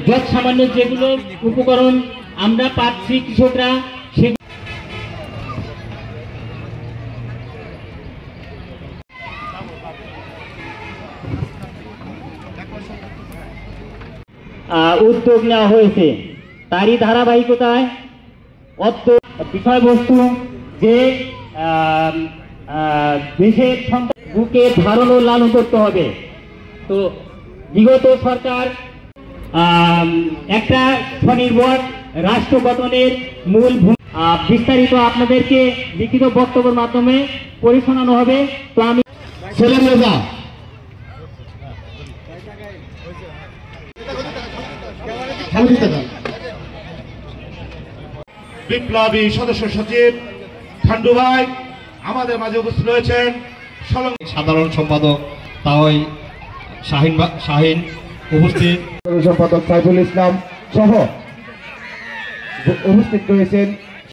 যত সামান্য যেগুলো উপকরণ আমরা পাচ্ছি কৃষকরা উদ্যোগ নেওয়া হয়েছে। তারই ধারাবাহিকতায় বিষয়বস্তু যে দেশের সন্তান বুকে ধারণ ও লালন করতে হবে। তো বিগত সরকার একটা স্বনির্ভর রাষ্ট্র গঠনের মূল বিস্তারিত আপনাদেরকে লিখিত বক্তব্যের মাধ্যমে পড়ে শোনানো হবে। তো আমি বিপ্লবী সদস্য সচিব খান্ডু ভাই আমাদের মাঝে উপস্থিত রয়েছেন। সাধারণ সম্পাদক তাওই শাহিন উপস্থিত, সম্পাদক সাইফুল ইসলাম সহ উপস্থিত রয়েছেন